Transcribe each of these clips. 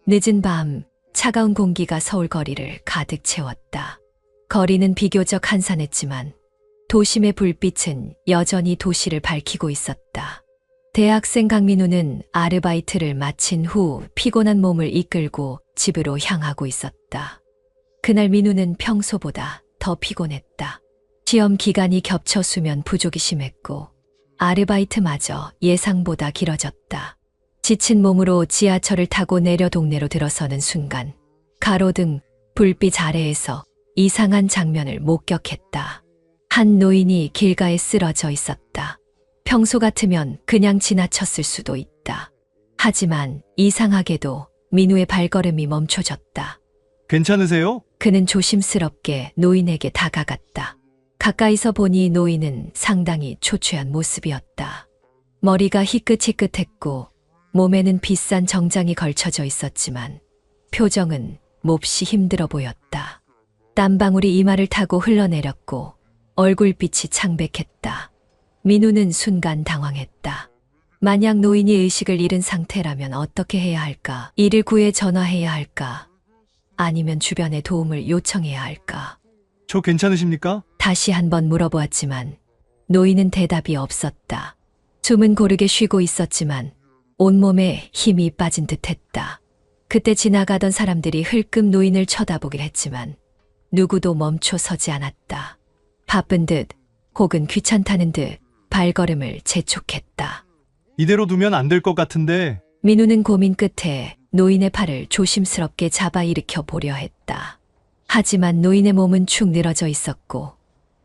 늦은 밤 차가운 공기가 서울 거리를 가득 채웠다. 거리는 비교적 한산했지만 도심의 불빛은 여전히 도시를 밝히고 있었다. 대학생 강민우는 아르바이트를 마친 후 피곤한 몸을 이끌고 집으로 향하고 있었다. 그날 민우는 평소보다 더 피곤했다. 시험 기간이 겹쳐 수면 부족이 심했고 아르바이트마저 예상보다 길어졌다. 지친 몸으로 지하철을 타고 내려 동네로 들어서는 순간 가로등 불빛 아래에서 이상한 장면을 목격했다. 한 노인이 길가에 쓰러져 있었다. 평소 같으면 그냥 지나쳤을 수도 있다. 하지만 이상하게도 민우의 발걸음이 멈춰졌다. 괜찮으세요? 그는 조심스럽게 노인에게 다가갔다. 가까이서 보니 노인은 상당히 초췌한 모습이었다. 머리가 희끗희끗했고 몸에는 비싼 정장이 걸쳐져 있었지만 표정은 몹시 힘들어 보였다. 땀방울이 이마를 타고 흘러내렸고 얼굴빛이 창백했다. 민우는 순간 당황했다. 만약 노인이 의식을 잃은 상태라면 어떻게 해야 할까? 119에 전화해야 할까? 아니면 주변에 도움을 요청해야 할까? 저 괜찮으십니까? 다시 한번 물어보았지만 노인은 대답이 없었다. 숨은 고르게 쉬고 있었지만 온몸에 힘이 빠진 듯했다. 그때 지나가던 사람들이 흘끔 노인을 쳐다보긴 했지만 누구도 멈춰 서지 않았다. 바쁜 듯 혹은 귀찮다는 듯 발걸음을 재촉했다. 이대로 두면 안 될 것 같은데. 민우는 고민 끝에 노인의 팔을 조심스럽게 잡아 일으켜 보려 했다. 하지만 노인의 몸은 축 늘어져 있었고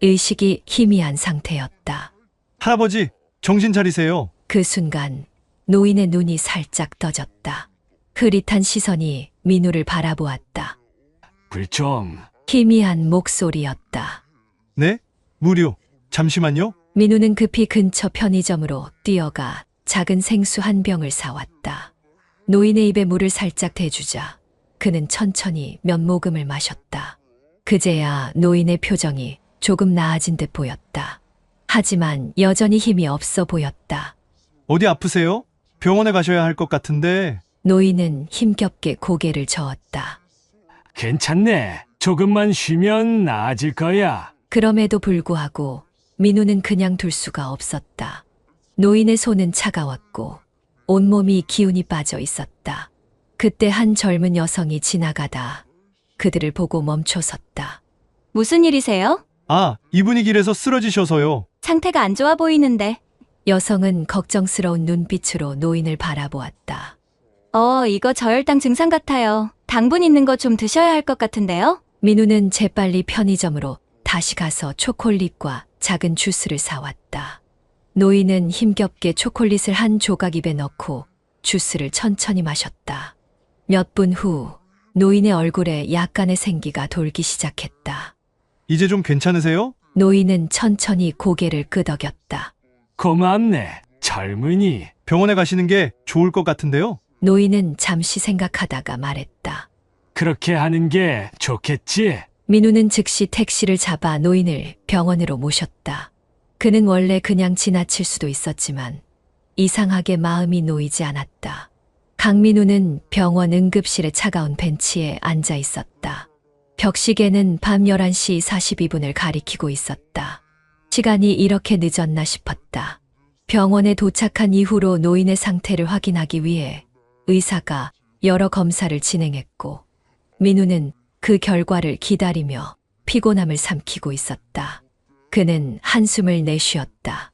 의식이 희미한 상태였다. 할아버지, 정신 차리세요. 그 순간 노인의 눈이 살짝 떠졌다. 흐릿한 시선이 민우를 바라보았다. 불 좀. 희미한 목소리였다. 네? 무료. 잠시만요. 민우는 급히 근처 편의점으로 뛰어가 작은 생수 한 병을 사왔다. 노인의 입에 물을 살짝 대주자 그는 천천히 몇 모금을 마셨다. 그제야 노인의 표정이 조금 나아진 듯 보였다. 하지만 여전히 힘이 없어 보였다. 어디 아프세요? 병원에 가셔야 할 것 같은데. 노인은 힘겹게 고개를 저었다. 괜찮네. 조금만 쉬면 나아질 거야. 그럼에도 불구하고 민우는 그냥 둘 수가 없었다. 노인의 손은 차가웠고 온몸이 기운이 빠져 있었다. 그때 한 젊은 여성이 지나가다 그들을 보고 멈춰섰다. 무슨 일이세요? 아, 이분이 길에서 쓰러지셔서요. 상태가 안 좋아 보이는데. 여성은 걱정스러운 눈빛으로 노인을 바라보았다. 이거 저혈당 증상 같아요. 당분 있는 거 좀 드셔야 할 것 같은데요? 민우는 재빨리 편의점으로 다시 가서 초콜릿과 작은 주스를 사왔다. 노인은 힘겹게 초콜릿을 한 조각 입에 넣고 주스를 천천히 마셨다. 몇 분 후 노인의 얼굴에 약간의 생기가 돌기 시작했다. 이제 좀 괜찮으세요? 노인은 천천히 고개를 끄덕였다. 고맙네. 젊은이. 병원에 가시는 게 좋을 것 같은데요. 노인은 잠시 생각하다가 말했다. 그렇게 하는 게 좋겠지? 민우는 즉시 택시를 잡아 노인을 병원으로 모셨다. 그는 원래 그냥 지나칠 수도 있었지만 이상하게 마음이 놓이지 않았다. 강민우는 병원 응급실의 차가운 벤치에 앉아 있었다. 벽시계는 밤 11시 42분을 가리키고 있었다. 시간이 이렇게 늦었나 싶었다. 병원에 도착한 이후로 노인의 상태를 확인하기 위해 의사가 여러 검사를 진행했고 민우는 그 결과를 기다리며 피곤함을 삼키고 있었다. 그는 한숨을 내쉬었다.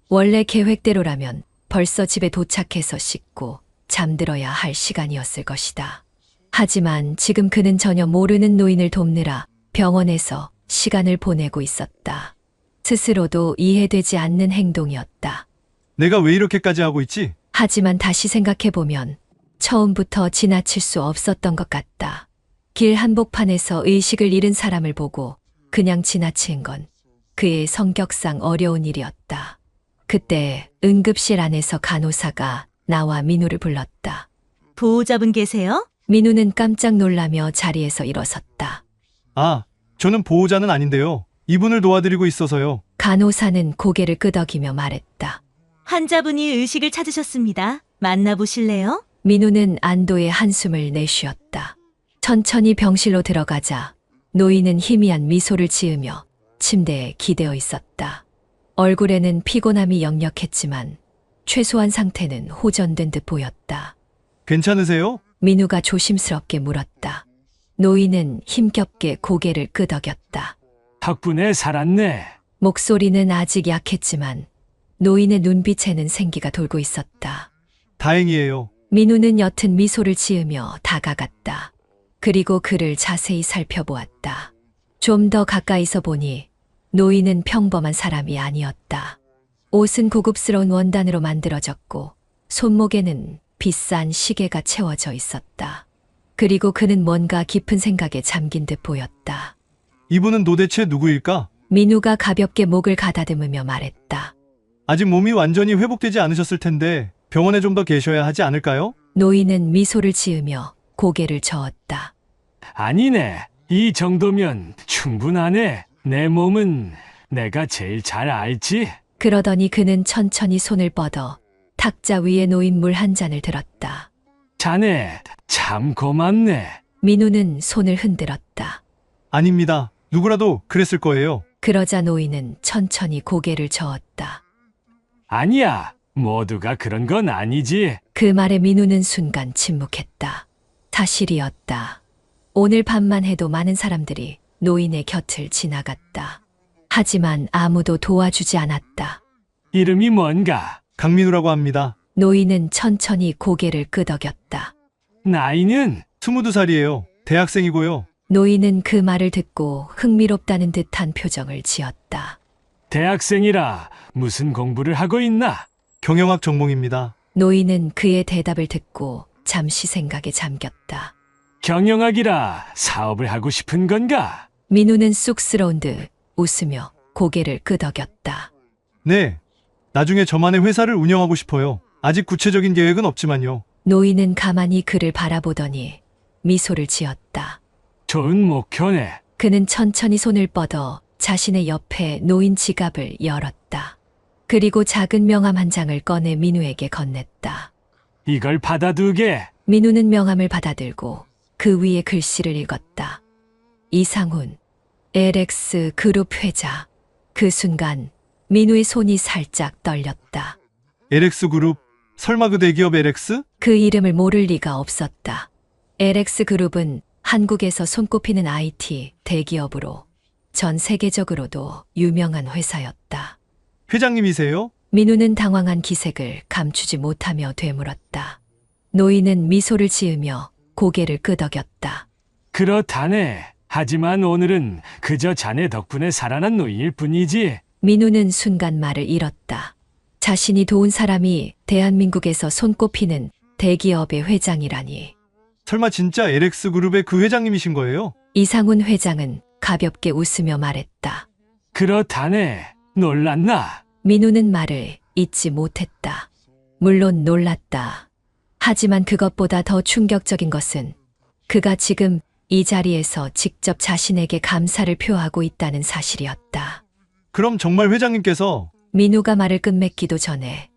원래 계획대로라면 벌써 집에 도착해서 씻고 잠들어야 할 시간이었을 것이다. 하지만 지금 그는 전혀 모르는 노인을 돕느라 병원에서 시간을 보내고 있었다. 스스로도 이해되지 않는 행동이었다. 내가 왜 이렇게까지 하고 있지? 하지만 다시 생각해보면 처음부터 지나칠 수 없었던 것 같다. 길 한복판에서 의식을 잃은 사람을 보고 그냥 지나친 건 그의 성격상 어려운 일이었다. 그때 응급실 안에서 간호사가 나와 민우를 불렀다. 보호자분 계세요? 민우는 깜짝 놀라며 자리에서 일어섰다. 아, 저는 보호자는 아닌데요. 이분을 도와드리고 있어서요. 간호사는 고개를 끄덕이며 말했다. 환자분이 의식을 찾으셨습니다. 만나보실래요? 민우는 안도의 한숨을 내쉬었다. 천천히 병실로 들어가자 노인은 희미한 미소를 지으며 침대에 기대어 있었다. 얼굴에는 피곤함이 역력했지만 최소한 상태는 호전된 듯 보였다. 괜찮으세요? 민우가 조심스럽게 물었다. 노인은 힘겹게 고개를 끄덕였다. 덕분에 살았네. 목소리는 아직 약했지만 노인의 눈빛에는 생기가 돌고 있었다. 다행이에요. 민우는 옅은 미소를 지으며 다가갔다. 그리고 그를 자세히 살펴보았다. 좀 더 가까이서 보니 노인은 평범한 사람이 아니었다. 옷은 고급스러운 원단으로 만들어졌고 손목에는 비싼 시계가 채워져 있었다. 그리고 그는 뭔가 깊은 생각에 잠긴 듯 보였다. 이분은 도대체 누구일까? 민우가 가볍게 목을 가다듬으며 말했다. 아직 몸이 완전히 회복되지 않으셨을 텐데 병원에 좀 더 계셔야 하지 않을까요? 노인은 미소를 지으며 고개를 저었다. 아니네. 이 정도면 충분하네. 내 몸은 내가 제일 잘 알지. 그러더니 그는 천천히 손을 뻗어 탁자 위에 놓인 물 한 잔을 들었다. 자네 참 고맙네. 민우는 손을 흔들었다. 아닙니다. 누구라도 그랬을 거예요. 그러자 노인은 천천히 고개를 저었다. 아니야. 모두가 그런 건 아니지. 그 말에 민우는 순간 침묵했다. 사실이었다. 오늘 밤만 해도 많은 사람들이 노인의 곁을 지나갔다. 하지만 아무도 도와주지 않았다. 이름이 뭔가? 강민우라고 합니다. 노인은 천천히 고개를 끄덕였다. 나이는? 22살이에요. 대학생이고요. 노인은 그 말을 듣고 흥미롭다는 듯한 표정을 지었다. 대학생이라 무슨 공부를 하고 있나? 경영학 전공입니다. 노인은 그의 대답을 듣고 잠시 생각에 잠겼다. 경영학이라 사업을 하고 싶은 건가? 민우는 쑥스러운 듯 웃으며 고개를 끄덕였다. 네. 나중에 저만의 회사를 운영하고 싶어요. 아직 구체적인 계획은 없지만요. 노인은 가만히 그를 바라보더니 미소를 지었다. 좋은 목표네. 그는 천천히 손을 뻗어 자신의 옆에 놓인 지갑을 열었다. 그리고 작은 명함 한 장을 꺼내 민우에게 건넸다. 이걸 받아두게. 민우는 명함을 받아들고 그 위에 글씨를 읽었다. 이상훈, LX 그룹 회장. 그 순간 민우의 손이 살짝 떨렸다. LX그룹. 설마 그 대기업 LX? 그 이름을 모를 리가 없었다. LX 그룹은 한국에서 손꼽히는 IT 대기업으로 전 세계적으로도 유명한 회사였다. 회장님이세요? 민우는 당황한 기색을 감추지 못하며 되물었다. 노인은 미소를 지으며 고개를 끄덕였다. 그렇다네. 하지만 오늘은 그저 자네 덕분에 살아난 노인일 뿐이지. 민우는 순간 말을 잃었다. 자신이 도운 사람이 대한민국에서 손꼽히는 대기업의 회장이라니. 설마 진짜 LX그룹의 그 회장님이신 거예요? 이상훈 회장은 가볍게 웃으며 말했다. 그렇다네. 놀랐나? 민우는 말을 잇지 못했다. 물론 놀랐다. 하지만 그것보다 더 충격적인 것은 그가 지금 이 자리에서 직접 자신에게 감사를 표하고 있다는 사실이었다. 그럼 정말 회장님께서 민우가 말을 끝맺기도 전에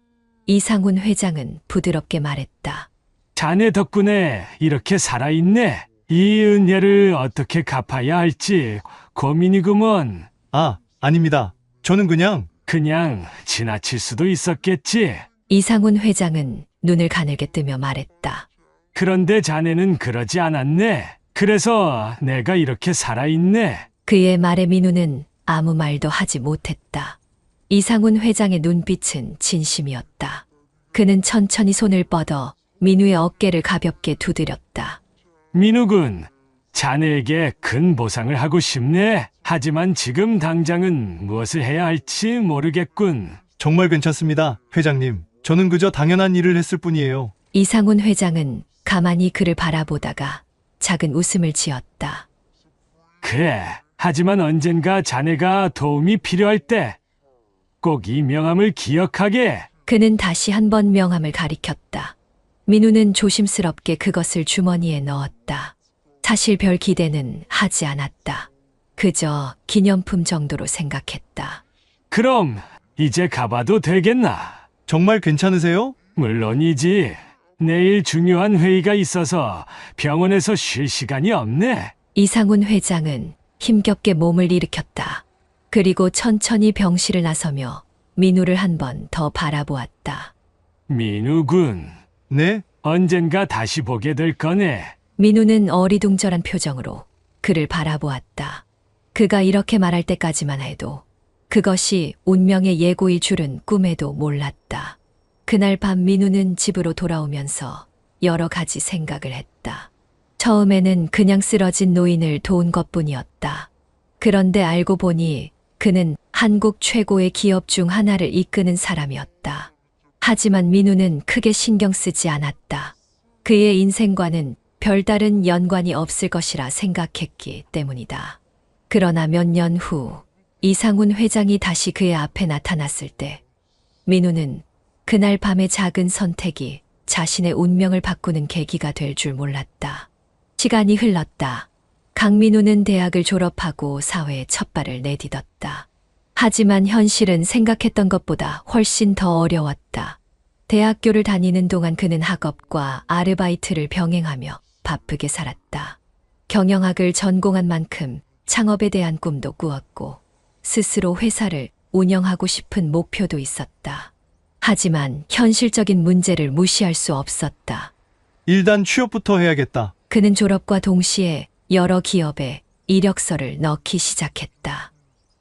이상훈 회장은 부드럽게 말했다. 자네 덕분에 이렇게 살아있네. 이 은혜를 어떻게 갚아야 할지 고민이구먼. 아닙니다. 저는 그냥 지나칠 수도 있었겠지. 이상훈 회장은 눈을 가늘게 뜨며 말했다. 그런데 자네는 그러지 않았네. 그래서 내가 이렇게 살아있네. 그의 말에 민우는 아무 말도 하지 못했다. 이상훈 회장의 눈빛은 진심이었다. 그는 천천히 손을 뻗어 민우의 어깨를 가볍게 두드렸다. 민우군, 자네에게 큰 보상을 하고 싶네. 하지만 지금 당장은 무엇을 해야 할지 모르겠군. 정말 괜찮습니다. 회장님. 저는 그저 당연한 일을 했을 뿐이에요. 이상훈 회장은 가만히 그를 바라보다가 작은 웃음을 지었다. 그래. 하지만 언젠가 자네가 도움이 필요할 때 꼭 이 명함을 기억하게. 그는 다시 한 번 명함을 가리켰다. 민우는 조심스럽게 그것을 주머니에 넣었다. 사실 별 기대는 하지 않았다. 그저 기념품 정도로 생각했다. 그럼 이제 가봐도 되겠나? 정말 괜찮으세요? 물론이지. 내일 중요한 회의가 있어서 병원에서 쉴 시간이 없네. 이상훈 회장은 힘겹게 몸을 일으켰다. 그리고 천천히 병실을 나서며 민우를 한 번 더 바라보았다. 민우군, 네? 언젠가 다시 보게 될 거네. 민우는 어리둥절한 표정으로 그를 바라보았다. 그가 이렇게 말할 때까지만 해도 그것이 운명의 예고일 줄은 꿈에도 몰랐다. 그날 밤 민우는 집으로 돌아오면서 여러 가지 생각을 했다. 처음에는 그냥 쓰러진 노인을 도운 것뿐이었다. 그런데 알고 보니 그는 한국 최고의 기업 중 하나를 이끄는 사람이었다. 하지만 민우는 크게 신경 쓰지 않았다. 그의 인생과는 별다른 연관이 없을 것이라 생각했기 때문이다. 그러나 몇 년 후 이상훈 회장이 다시 그의 앞에 나타났을 때 민우는 그날 밤의 작은 선택이 자신의 운명을 바꾸는 계기가 될 줄 몰랐다. 시간이 흘렀다. 강민우는 대학을 졸업하고 사회에 첫 발을 내딛었다. 하지만 현실은 생각했던 것보다 훨씬 더 어려웠다. 대학교를 다니는 동안 그는 학업과 아르바이트를 병행하며 바쁘게 살았다. 경영학을 전공한 만큼 창업에 대한 꿈도 꾸었고 스스로 회사를 운영하고 싶은 목표도 있었다. 하지만 현실적인 문제를 무시할 수 없었다. 일단 취업부터 해야겠다. 그는 졸업과 동시에 여러 기업에 이력서를 넣기 시작했다.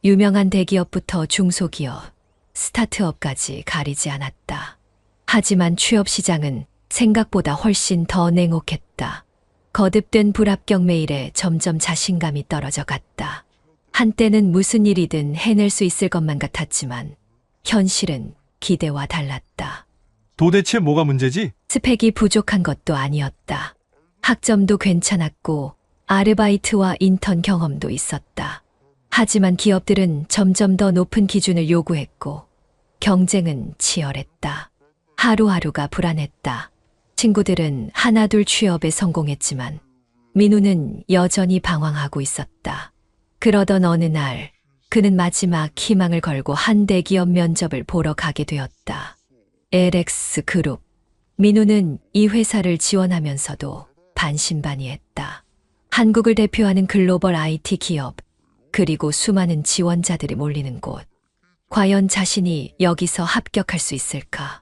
유명한 대기업부터 중소기업, 스타트업까지 가리지 않았다. 하지만 취업 시장은 생각보다 훨씬 더 냉혹했다. 거듭된 불합격 메일에 점점 자신감이 떨어져 갔다. 한때는 무슨 일이든 해낼 수 있을 것만 같았지만 현실은 기대와 달랐다. 도대체 뭐가 문제지? 스펙이 부족한 것도 아니었다. 학점도 괜찮았고 아르바이트와 인턴 경험도 있었다. 하지만 기업들은 점점 더 높은 기준을 요구했고 경쟁은 치열했다. 하루하루가 불안했다. 친구들은 하나둘 취업에 성공했지만 민우는 여전히 방황하고 있었다. 그러던 어느 날 그는 마지막 희망을 걸고 한 대기업 면접을 보러 가게 되었다. LX 그룹. 민우는 이 회사를 지원하면서도 반신반의했다. 한국을 대표하는 글로벌 IT 기업, 그리고 수많은 지원자들이 몰리는 곳. 과연 자신이 여기서 합격할 수 있을까?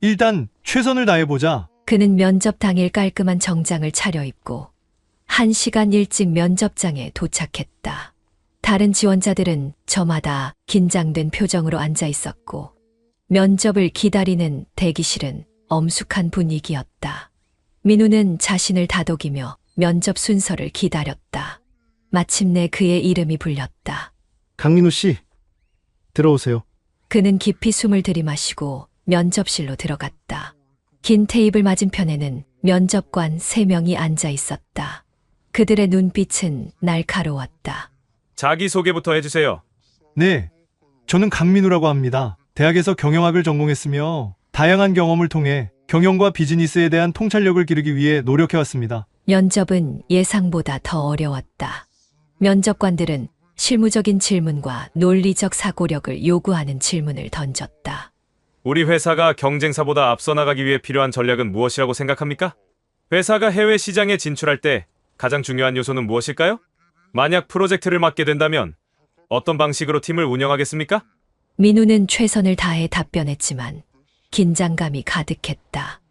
일단 최선을 다해보자. 그는 면접 당일 깔끔한 정장을 차려입고 1시간 일찍 면접장에 도착했다. 다른 지원자들은 저마다 긴장된 표정으로 앉아 있었고 면접을 기다리는 대기실은 엄숙한 분위기였다. 민우는 자신을 다독이며 면접 순서를 기다렸다. 마침내 그의 이름이 불렸다. 강민우 씨, 들어오세요. 그는 깊이 숨을 들이마시고 면접실로 들어갔다. 긴 테이블 맞은편에는 면접관 3명이 앉아 있었다. 그들의 눈빛은 날카로웠다. 자기소개부터 해주세요. 네. 저는 강민우라고 합니다. 대학에서 경영학을 전공했으며 다양한 경험을 통해 경영과 비즈니스에 대한 통찰력을 기르기 위해 노력해왔습니다. 면접은 예상보다 더 어려웠다. 면접관들은 실무적인 질문과 논리적 사고력을 요구하는 질문을 던졌다. 우리 회사가 경쟁사보다 앞서 나가기 위해 필요한 전략은 무엇이라고 생각합니까? 회사가 해외 시장에 진출할 때 가장 중요한 요소는 무엇일까요? 만약 프로젝트를 맡게 된다면 어떤 방식으로 팀을 운영하겠습니까? 민우는 최선을 다해 답변했지만 긴장감이 가득했다.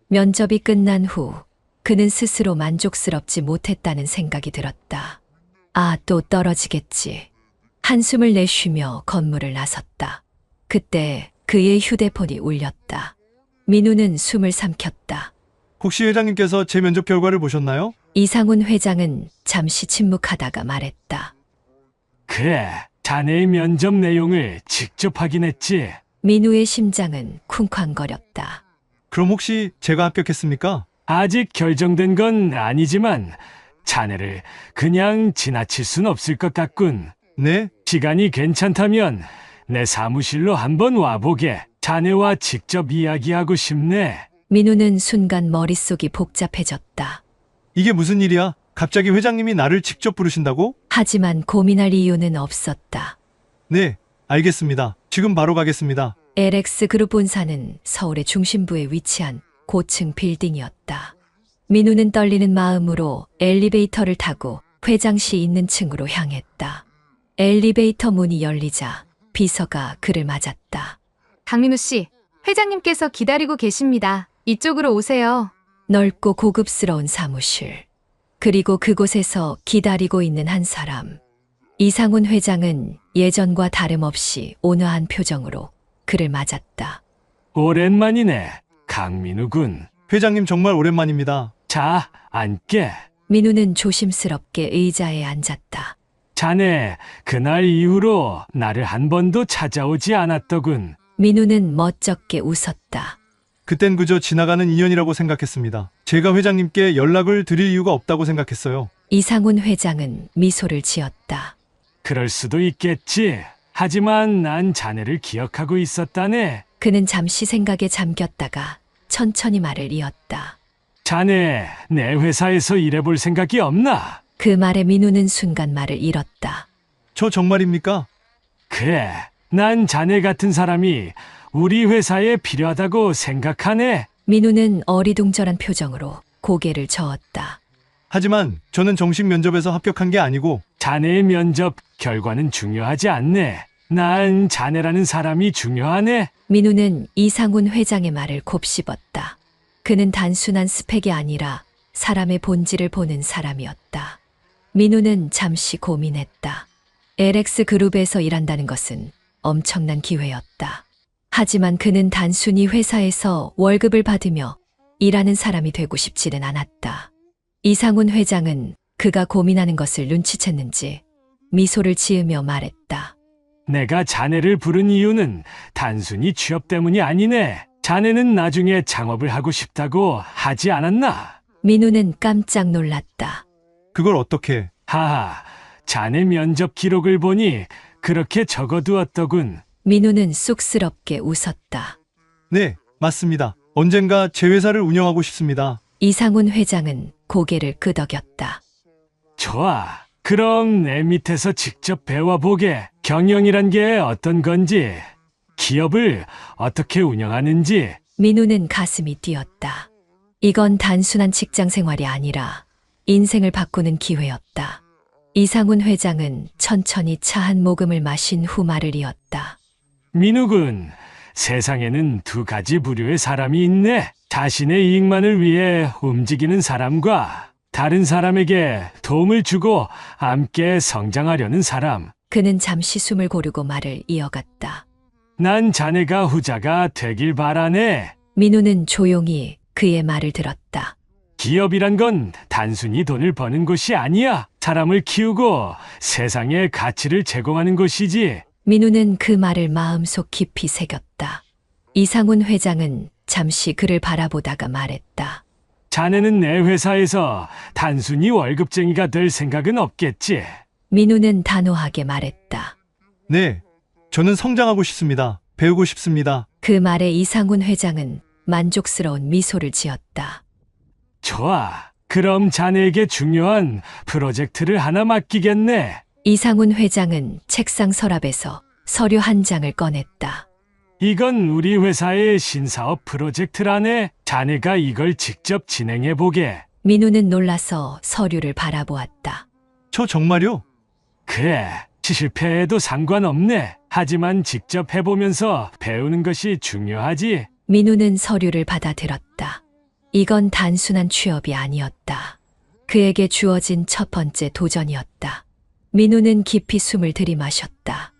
면접이 끝난 후 그는 스스로 만족스럽지 못했다는 생각이 들었다. 아, 또 떨어지겠지. 한숨을 내쉬며 건물을 나섰다. 그때 그의 휴대폰이 울렸다. 민우는 숨을 삼켰다. 혹시 회장님께서 제 면접 결과를 보셨나요? 이상훈 회장은 잠시 침묵하다가 말했다. 그래, 자네의 면접 내용을 직접 확인했지. 민우의 심장은 쿵쾅거렸다. 그럼 혹시 제가 합격했습니까? 아직 결정된 건 아니지만 자네를 그냥 지나칠 순 없을 것 같군. 네. 시간이 괜찮다면 내 사무실로 한번 와보게. 자네와 직접 이야기하고 싶네. 민우는 순간 머릿속이 복잡해졌다. 이게 무슨 일이야? 갑자기 회장님이 나를 직접 부르신다고? 하지만 고민할 이유는 없었다. 네, 알겠습니다. 지금 바로 가겠습니다. LX 그룹 본사는 서울의 중심부에 위치한 고층 빌딩이었다. 민우는 떨리는 마음으로 엘리베이터를 타고 회장실 있는 층으로 향했다. 엘리베이터 문이 열리자 비서가 그를 맞았다. 강민우 씨, 회장님께서 기다리고 계십니다. 이쪽으로 오세요. 넓고 고급스러운 사무실. 그리고 그곳에서 기다리고 있는 한 사람. 이상훈 회장은 예전과 다름없이 온화한 표정으로 그를 맞았다. 오랜만이네, 강민우군. 회장님 정말 오랜만입니다. 자, 앉게. 민우는 조심스럽게 의자에 앉았다. 자네, 그날 이후로 나를 한 번도 찾아오지 않았더군. 민우는 멋쩍게 웃었다. 그땐 그저 지나가는 인연이라고 생각했습니다. 제가 회장님께 연락을 드릴 이유가 없다고 생각했어요. 이상훈 회장은 미소를 지었다. 그럴 수도 있겠지. 하지만 난 자네를 기억하고 있었다네. 그는 잠시 생각에 잠겼다가 천천히 말을 이었다. 자네, 내 회사에서 일해볼 생각이 없나? 그 말에 민우는 순간 말을 잃었다. 저 정말입니까? 그래, 난 자네 같은 사람이 우리 회사에 필요하다고 생각하네. 민우는 어리둥절한 표정으로 고개를 저었다. 하지만 저는 정식 면접에서 합격한 게 아니고 자네의 면접 결과는 중요하지 않네. 난 자네라는 사람이 중요하네. 민우는 이상훈 회장의 말을 곱씹었다. 그는 단순한 스펙이 아니라 사람의 본질을 보는 사람이었다. 민우는 잠시 고민했다. LX 그룹에서 일한다는 것은 엄청난 기회였다. 하지만 그는 단순히 회사에서 월급을 받으며 일하는 사람이 되고 싶지는 않았다. 이상훈 회장은 그가 고민하는 것을 눈치챘는지 미소를 지으며 말했다. 내가 자네를 부른 이유는 단순히 취업 때문이 아니네. 자네는 나중에 창업을 하고 싶다고 하지 않았나? 민우는 깜짝 놀랐다. 그걸 어떻게... 하하, 자네 면접 기록을 보니 그렇게 적어두었더군. 민우는 쑥스럽게 웃었다. 네, 맞습니다. 언젠가 제 회사를 운영하고 싶습니다. 이상훈 회장은 고개를 끄덕였다. 좋아. 그럼 내 밑에서 직접 배워보게. 경영이란 게 어떤 건지, 기업을 어떻게 운영하는지. 민우는 가슴이 뛰었다. 이건 단순한 직장 생활이 아니라 인생을 바꾸는 기회였다. 이상훈 회장은 천천히 차 한 모금을 마신 후 말을 이었다. 민우군, 세상에는 두 가지 부류의 사람이 있네. 자신의 이익만을 위해 움직이는 사람과 다른 사람에게 도움을 주고 함께 성장하려는 사람. 그는 잠시 숨을 고르고 말을 이어갔다. 난 자네가 후자가 되길 바라네. 민우는 조용히 그의 말을 들었다. 기업이란 건 단순히 돈을 버는 곳이 아니야. 사람을 키우고 세상에 가치를 제공하는 곳이지. 민우는 그 말을 마음속 깊이 새겼다. 이상훈 회장은 잠시 그를 바라보다가 말했다. 자네는 내 회사에서 단순히 월급쟁이가 될 생각은 없겠지. 민우는 단호하게 말했다. 네, 저는 성장하고 싶습니다. 배우고 싶습니다. 그 말에 이상훈 회장은 만족스러운 미소를 지었다. 좋아. 그럼 자네에게 중요한 프로젝트를 하나 맡기겠네. 이상훈 회장은 책상 서랍에서 서류 한 장을 꺼냈다. 이건 우리 회사의 신사업 프로젝트라네. 자네가 이걸 직접 진행해보게. 민우는 놀라서 서류를 바라보았다. 저 정말요? 그래, 실패해도 상관없네. 하지만 직접 해보면서 배우는 것이 중요하지. 민우는 서류를 받아들었다. 이건 단순한 취업이 아니었다. 그에게 주어진 첫 번째 도전이었다. 민우는 깊이 숨을 들이마셨다.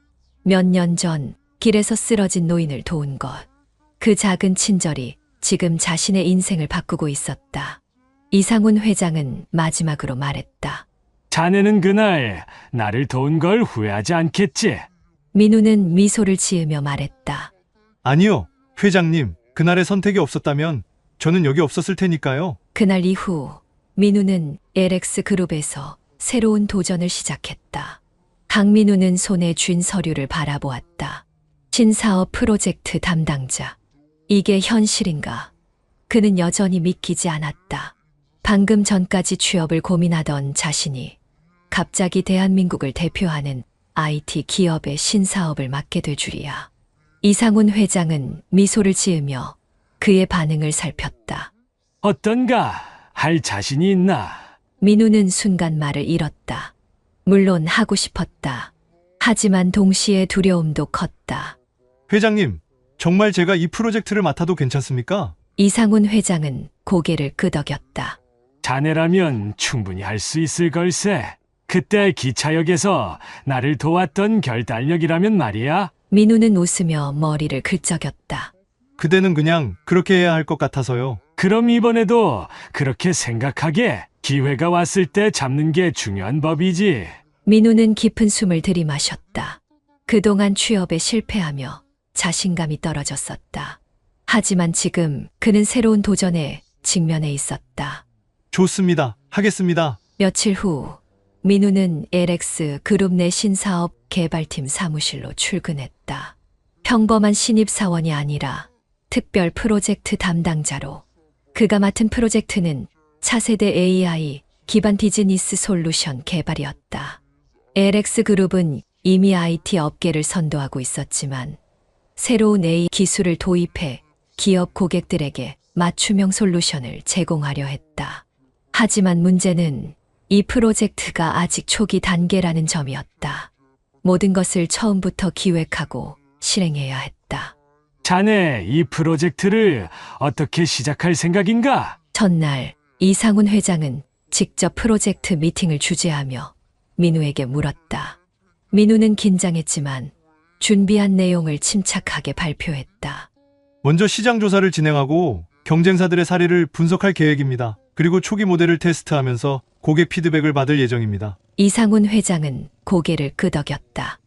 몇 년 전 길에서 쓰러진 노인을 도운 것. 그 작은 친절이 지금 자신의 인생을 바꾸고 있었다. 이상훈 회장은 마지막으로 말했다. 자네는 그날 나를 도운 걸 후회하지 않겠지? 민우는 미소를 지으며 말했다. 아니요, 회장님. 그날의 선택이 없었다면 저는 여기 없었을 테니까요. 그날 이후 민우는 LX 그룹에서 새로운 도전을 시작했다. 강민우는 손에 쥔 서류를 바라보았다. 신사업 프로젝트 담당자. 이게 현실인가? 그는 여전히 믿기지 않았다. 방금 전까지 취업을 고민하던 자신이 갑자기 대한민국을 대표하는 IT 기업의 신사업을 맡게 될 줄이야. 이상훈 회장은 미소를 지으며 그의 반응을 살폈다. 어떤가? 할 자신이 있나? 민우는 순간 말을 잃었다. 물론 하고 싶었다. 하지만 동시에 두려움도 컸다. 회장님, 정말 제가 이 프로젝트를 맡아도 괜찮습니까? 이상훈 회장은 고개를 끄덕였다. 자네라면 충분히 할 수 있을 걸세. 그때 기차역에서 나를 도왔던 결단력이라면 말이야. 민우는 웃으며 머리를 긁적였다. 그대는 그냥 그렇게 해야 할 것 같아서요. 그럼 이번에도 그렇게 생각하게. 기회가 왔을 때 잡는 게 중요한 법이지. 민우는 깊은 숨을 들이마셨다. 그동안 취업에 실패하며 자신감이 떨어졌었다. 하지만 지금 그는 새로운 도전에 직면해 있었다. 좋습니다. 하겠습니다. 며칠 후 민우는 LX 그룹 내 신사업 개발팀 사무실로 출근했다. 평범한 신입사원이 아니라 특별 프로젝트 담당자로. 그가 맡은 프로젝트는 차세대 AI 기반 비즈니스 솔루션 개발이었다. LX 그룹은 이미 IT 업계를 선도하고 있었지만 새로운 AI 기술을 도입해 기업 고객들에게 맞춤형 솔루션을 제공하려 했다. 하지만 문제는 이 프로젝트가 아직 초기 단계라는 점이었다. 모든 것을 처음부터 기획하고 실행해야 했다. 자네 이 프로젝트를 어떻게 시작할 생각인가? 첫날 이상훈 회장은 직접 프로젝트 미팅을 주재하며 민우에게 물었다. 민우는 긴장했지만 준비한 내용을 침착하게 발표했다. 먼저 시장 조사를 진행하고 경쟁사들의 사례를 분석할 계획입니다. 그리고 초기 모델을 테스트하면서 고객 피드백을 받을 예정입니다. 이상훈 회장은 고개를 끄덕였다.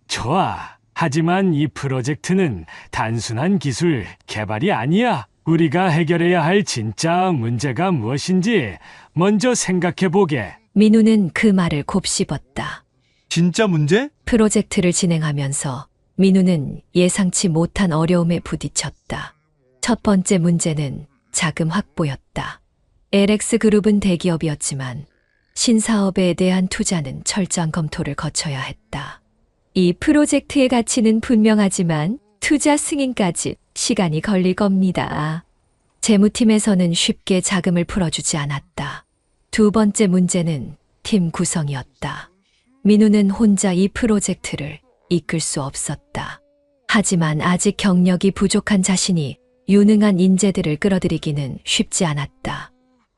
좋아. 하지만 이 프로젝트는 단순한 기술 개발이 아니야. 우리가 해결해야 할 진짜 문제가 무엇인지 먼저 생각해 보게. 민우는 그 말을 곱씹었다. 진짜 문제? 프로젝트를 진행하면서 민우는 예상치 못한 어려움에 부딪혔다. 첫 번째 문제는 자금 확보였다. LX 그룹은 대기업이었지만 신사업에 대한 투자는 철저한 검토를 거쳐야 했다. 이 프로젝트의 가치는 분명하지만 투자 승인까지 시간이 걸릴 겁니다. 재무팀에서는 쉽게 자금을 풀어주지 않았다. 두 번째 문제는 팀 구성이었다. 민우는 혼자 이 프로젝트를 이끌 수 없었다. 하지만 아직 경력이 부족한 자신이 유능한 인재들을 끌어들이기는 쉽지 않았다.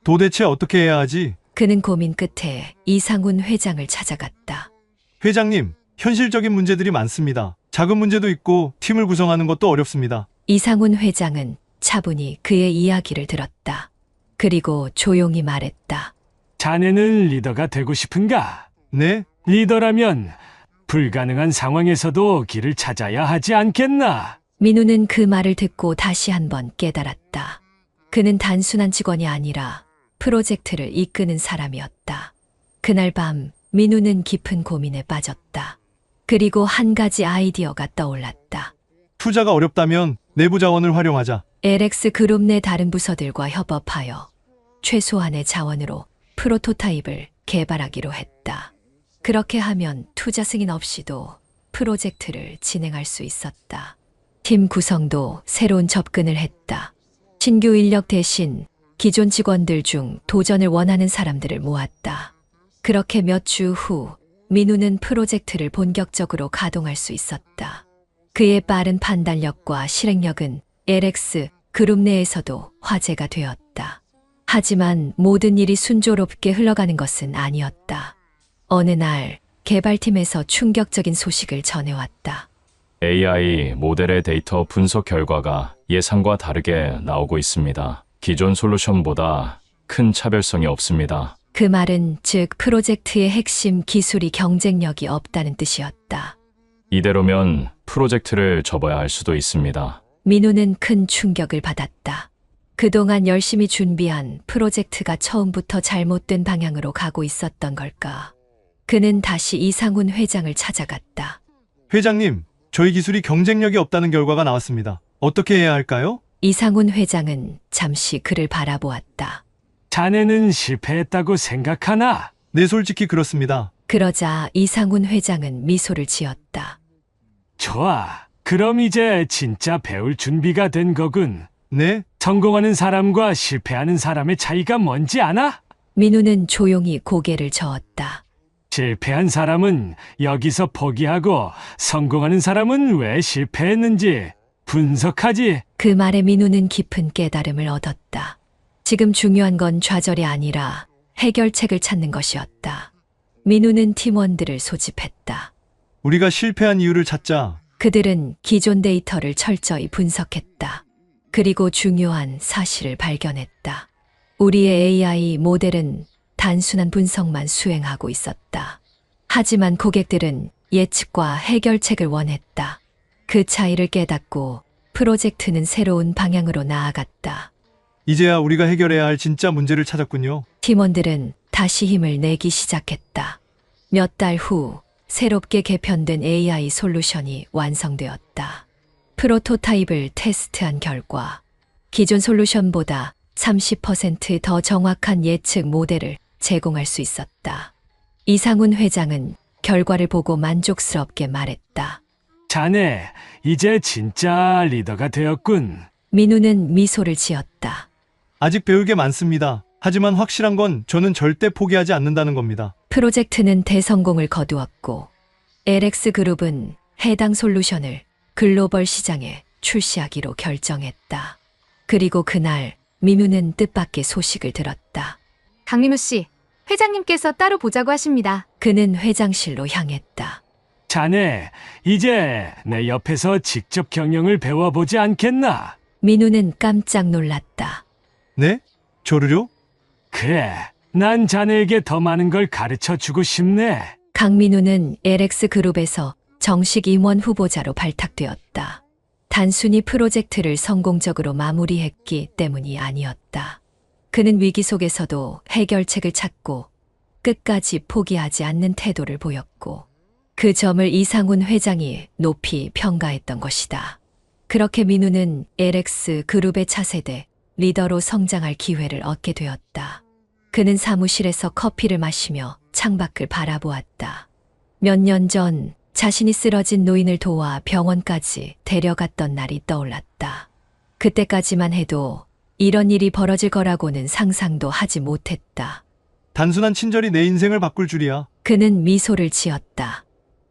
도대체 어떻게 해야 하지? 그는 고민 끝에 이상훈 회장을 찾아갔다. 회장님, 현실적인 문제들이 많습니다. 자금 문제도 있고 팀을 구성하는 것도 어렵습니다. 이상훈 회장은 차분히 그의 이야기를 들었다. 그리고 조용히 말했다. 자네는 리더가 되고 싶은가? 네? 리더라면 불가능한 상황에서도 길을 찾아야 하지 않겠나? 민우는 그 말을 듣고 다시 한번 깨달았다. 그는 단순한 직원이 아니라 프로젝트를 이끄는 사람이었다. 그날 밤 민우는 깊은 고민에 빠졌다. 그리고 한 가지 아이디어가 떠올랐다. 투자가 어렵다면 내부 자원을 활용하자. LX 그룹 내 다른 부서들과 협업하여 최소한의 자원으로 프로토타입을 개발하기로 했다. 그렇게 하면 투자 승인 없이도 프로젝트를 진행할 수 있었다. 팀 구성도 새로운 접근을 했다. 신규 인력 대신 기존 직원들 중 도전을 원하는 사람들을 모았다. 그렇게 몇 주 후 민우는 프로젝트를 본격적으로 가동할 수 있었다. 그의 빠른 판단력과 실행력은 LX 그룹 내에서도 화제가 되었다. 하지만 모든 일이 순조롭게 흘러가는 것은 아니었다. 어느 날 개발팀에서 충격적인 소식을 전해왔다. AI 모델의 데이터 분석 결과가 예상과 다르게 나오고 있습니다. 기존 솔루션보다 큰 차별성이 없습니다. 그 말은 즉 프로젝트의 핵심 기술이 경쟁력이 없다는 뜻이었다. 이대로면 프로젝트를 접어야 할 수도 있습니다. 민우는 큰 충격을 받았다. 그동안 열심히 준비한 프로젝트가 처음부터 잘못된 방향으로 가고 있었던 걸까? 그는 다시 이상훈 회장을 찾아갔다. 회장님, 저희 기술이 경쟁력이 없다는 결과가 나왔습니다. 어떻게 해야 할까요? 이상훈 회장은 잠시 그를 바라보았다. 자네는 실패했다고 생각하나? 네, 솔직히 그렇습니다. 그러자 이상훈 회장은 미소를 지었다. 좋아. 그럼 이제 진짜 배울 준비가 된 거군. 네? 성공하는 사람과 실패하는 사람의 차이가 뭔지 아나? 민우는 조용히 고개를 저었다. 실패한 사람은 여기서 포기하고 성공하는 사람은 왜 실패했는지 분석하지. 그 말에 민우는 깊은 깨달음을 얻었다. 지금 중요한 건 좌절이 아니라 해결책을 찾는 것이었다. 민우는 팀원들을 소집했다. 우리가 실패한 이유를 찾자. 그들은 기존 데이터를 철저히 분석했다. 그리고 중요한 사실을 발견했다. 우리의 AI 모델은 단순한 분석만 수행하고 있었다. 하지만 고객들은 예측과 해결책을 원했다. 그 차이를 깨닫고 프로젝트는 새로운 방향으로 나아갔다. 이제야 우리가 해결해야 할 진짜 문제를 찾았군요. 팀원들은 다시 힘을 내기 시작했다. 몇 달 후 새롭게 개편된 AI 솔루션이 완성되었다. 프로토타입을 테스트한 결과 기존 솔루션보다 30% 더 정확한 예측 모델을 제공할 수 있었다. 이상훈 회장은 결과를 보고 만족스럽게 말했다. 자네, 이제 진짜 리더가 되었군. 민우는 미소를 지었다. 아직 배울 게 많습니다. 하지만 확실한 건 저는 절대 포기하지 않는다는 겁니다. 프로젝트는 대성공을 거두었고 LX 그룹은 해당 솔루션을 글로벌 시장에 출시하기로 결정했다. 그리고 그날 민우는 뜻밖의 소식을 들었다. 강민우 씨, 회장님께서 따로 보자고 하십니다. 그는 회장실로 향했다. 자네, 이제 내 옆에서 직접 경영을 배워보지 않겠나? 민우는 깜짝 놀랐다. 네? 저를요? 그래, 난 자네에게 더 많은 걸 가르쳐 주고 싶네. 강민우는 LX 그룹에서 정식 임원 후보자로 발탁되었다. 단순히 프로젝트를 성공적으로 마무리했기 때문이 아니었다. 그는 위기 속에서도 해결책을 찾고 끝까지 포기하지 않는 태도를 보였고 그 점을 이상훈 회장이 높이 평가했던 것이다. 그렇게 민우는 LX 그룹의 차세대 리더로 성장할 기회를 얻게 되었다. 그는 사무실에서 커피를 마시며 창밖을 바라보았다. 몇 년 전 자신이 쓰러진 노인을 도와 병원까지 데려갔던 날이 떠올랐다. 그때까지만 해도 이런 일이 벌어질 거라고는 상상도 하지 못했다. 단순한 친절이 내 인생을 바꿀 줄이야. 그는 미소를 지었다.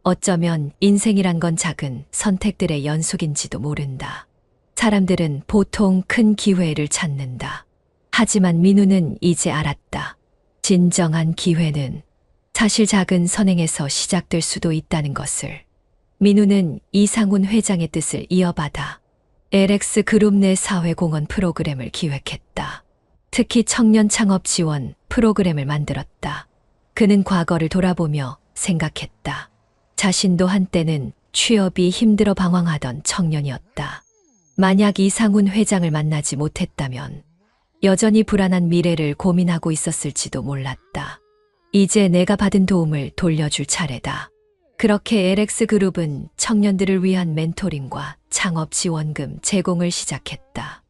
어쩌면 인생이란 건 작은 선택들의 연속인지도 모른다. 사람들은 보통 큰 기회를 찾는다. 하지만 민우는 이제 알았다. 진정한 기회는 사실 작은 선행에서 시작될 수도 있다는 것을. 민우는 이상훈 회장의 뜻을 이어받아 LX 그룹 내 사회공헌 프로그램을 기획했다. 특히 청년 창업 지원 프로그램을 만들었다. 그는 과거를 돌아보며 생각했다. 자신도 한때는 취업이 힘들어 방황하던 청년이었다. 만약 이상훈 회장을 만나지 못했다면 여전히 불안한 미래를 고민하고 있었을지도 몰랐다. 이제 내가 받은 도움을 돌려줄 차례다. 그렇게 LX 그룹은 청년들을 위한 멘토링과 창업 지원금 제공을 시작했다.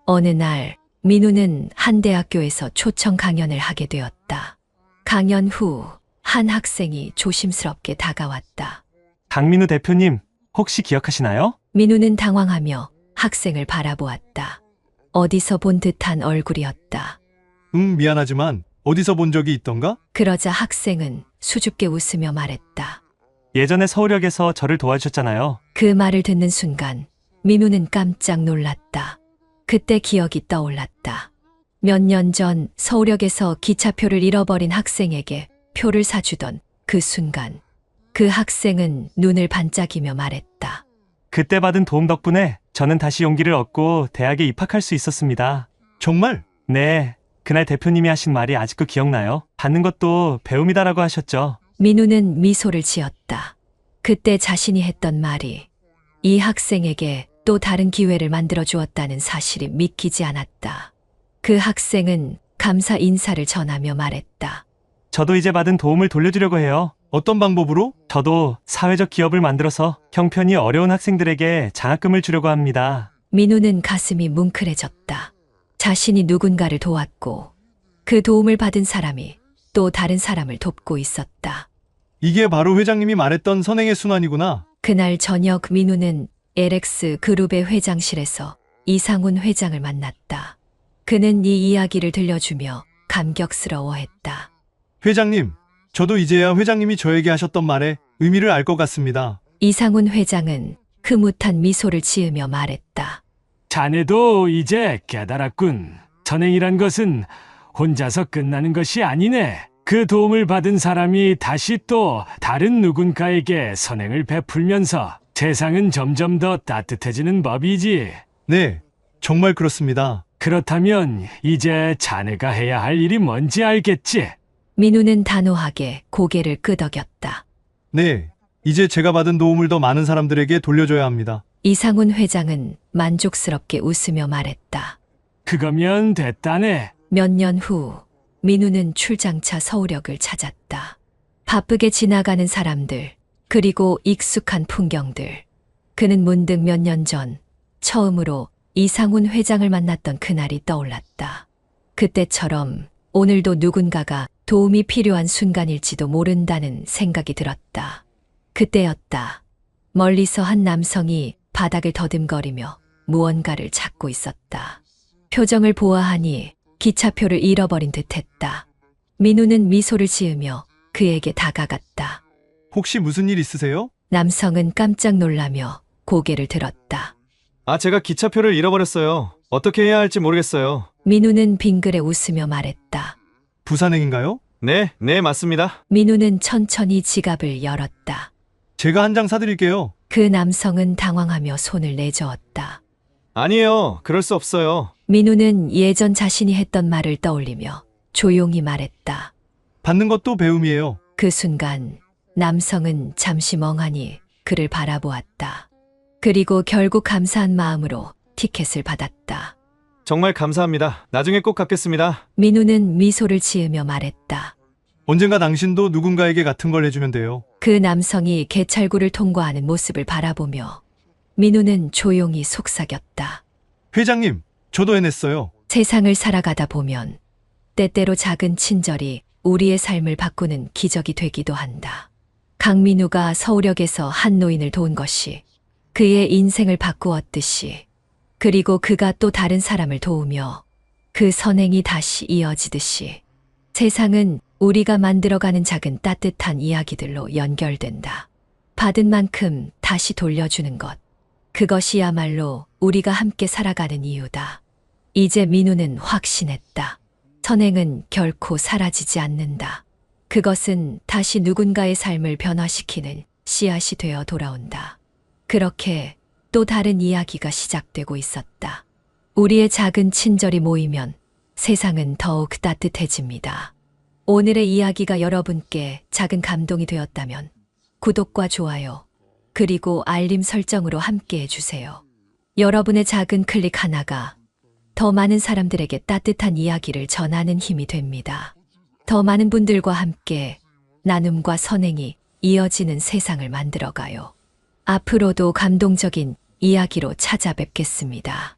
어느 날 민우는 한 대학교에서 초청 강연을 하게 되었다. 강연 후 한 학생이 조심스럽게 다가왔다. 강민우 대표님, 혹시 기억하시나요? 민우는 당황하며 학생을 바라보았다. 어디서 본 듯한 얼굴이었다. 미안하지만 어디서 본 적이 있던가? 그러자 학생은 수줍게 웃으며 말했다. 예전에 서울역에서 저를 도와주셨잖아요. 그 말을 듣는 순간 민우는 깜짝 놀랐다. 그때 기억이 떠올랐다. 몇 년 전 서울역에서 기차표를 잃어버린 학생에게 표를 사주던 그 순간 그 학생은 눈을 반짝이며 말했다. 그때 받은 도움 덕분에 저는 다시 용기를 얻고 대학에 입학할 수 있었습니다. 정말? 네, 그날 대표님이 하신 말이 아직도 기억나요. 받는 것도 배움이다라고 하셨죠. 민우는 미소를 지었다. 그때 자신이 했던 말이 이 학생에게 또 다른 기회를 만들어 주었다는 사실이 믿기지 않았다. 그 학생은 감사 인사를 전하며 말했다. 저도 이제 받은 도움을 돌려주려고 해요. 어떤 방법으로? 저도 사회적 기업을 만들어서 형편이 어려운 학생들에게 장학금을 주려고 합니다. 민우는 가슴이 뭉클해졌다. 자신이 누군가를 도왔고 그 도움을 받은 사람이 또 다른 사람을 돕고 있었다. 이게 바로 회장님이 말했던 선행의 순환이구나. 그날 저녁 민우는 LX 그룹의 회장실에서 이상훈 회장을 만났다. 그는 이 이야기를 들려주며 감격스러워했다. 회장님, 저도 이제야 회장님이 저에게 하셨던 말의 의미를 알 것 같습니다. 이상훈 회장은 흐뭇한 미소를 지으며 말했다. 자네도 이제 깨달았군. 선행이란 것은 혼자서 끝나는 것이 아니네. 그 도움을 받은 사람이 다시 또 다른 누군가에게 선행을 베풀면서 세상은 점점 더 따뜻해지는 법이지. 네, 정말 그렇습니다. 그렇다면 이제 자네가 해야 할 일이 뭔지 알겠지? 민우는 단호하게 고개를 끄덕였다. 네, 이제 제가 받은 도움을 더 많은 사람들에게 돌려줘야 합니다. 이상훈 회장은 만족스럽게 웃으며 말했다. 그거면 됐다네. 몇 년 후 민우는 출장차 서울역을 찾았다. 바쁘게 지나가는 사람들, 그리고 익숙한 풍경들. 그는 문득 몇 년 전 처음으로 이상훈 회장을 만났던 그날이 떠올랐다. 그때처럼 오늘도 누군가가 도움이 필요한 순간일지도 모른다는 생각이 들었다. 그때였다. 멀리서 한 남성이 바닥을 더듬거리며 무언가를 찾고 있었다. 표정을 보아하니 기차표를 잃어버린 듯했다. 민우는 미소를 지으며 그에게 다가갔다. 혹시 무슨 일 있으세요? 남성은 깜짝 놀라며 고개를 들었다. 제가 기차표를 잃어버렸어요. 어떻게 해야 할지 모르겠어요. 민우는 빙그레 웃으며 말했다. 부산행인가요? 네, 맞습니다. 민우는 천천히 지갑을 열었다. 제가 한 장 사드릴게요. 그 남성은 당황하며 손을 내저었다. 아니에요. 그럴 수 없어요. 민우는 예전 자신이 했던 말을 떠올리며 조용히 말했다. 받는 것도 배움이에요. 그 순간 남성은 잠시 멍하니 그를 바라보았다. 그리고 결국 감사한 마음으로 티켓을 받았다. 정말 감사합니다. 나중에 꼭 갚겠습니다. 민우는 미소를 지으며 말했다. 언젠가 당신도 누군가에게 같은 걸 해주면 돼요. 그 남성이 개찰구를 통과하는 모습을 바라보며 민우는 조용히 속삭였다. 회장님, 저도 해냈어요. 세상을 살아가다 보면 때때로 작은 친절이 우리의 삶을 바꾸는 기적이 되기도 한다. 강민우가 서울역에서 한 노인을 도운 것이 그의 인생을 바꾸었듯이, 그리고 그가 또 다른 사람을 도우며 그 선행이 다시 이어지듯이 세상은 우리가 만들어가는 작은 따뜻한 이야기들로 연결된다. 받은 만큼 다시 돌려주는 것. 그것이야말로 우리가 함께 살아가는 이유다. 이제 민우는 확신했다. 선행은 결코 사라지지 않는다. 그것은 다시 누군가의 삶을 변화시키는 씨앗이 되어 돌아온다. 그렇게 또 다른 이야기가 시작되고 있었다. 우리의 작은 친절이 모이면 세상은 더욱 따뜻해집니다. 오늘의 이야기가 여러분께 작은 감동이 되었다면 구독과 좋아요, 그리고 알림 설정으로 함께 해주세요. 여러분의 작은 클릭 하나가 더 많은 사람들에게 따뜻한 이야기를 전하는 힘이 됩니다. 더 많은 분들과 함께 나눔과 선행이 이어지는 세상을 만들어가요. 앞으로도 감동적인 이야기로 찾아뵙겠습니다.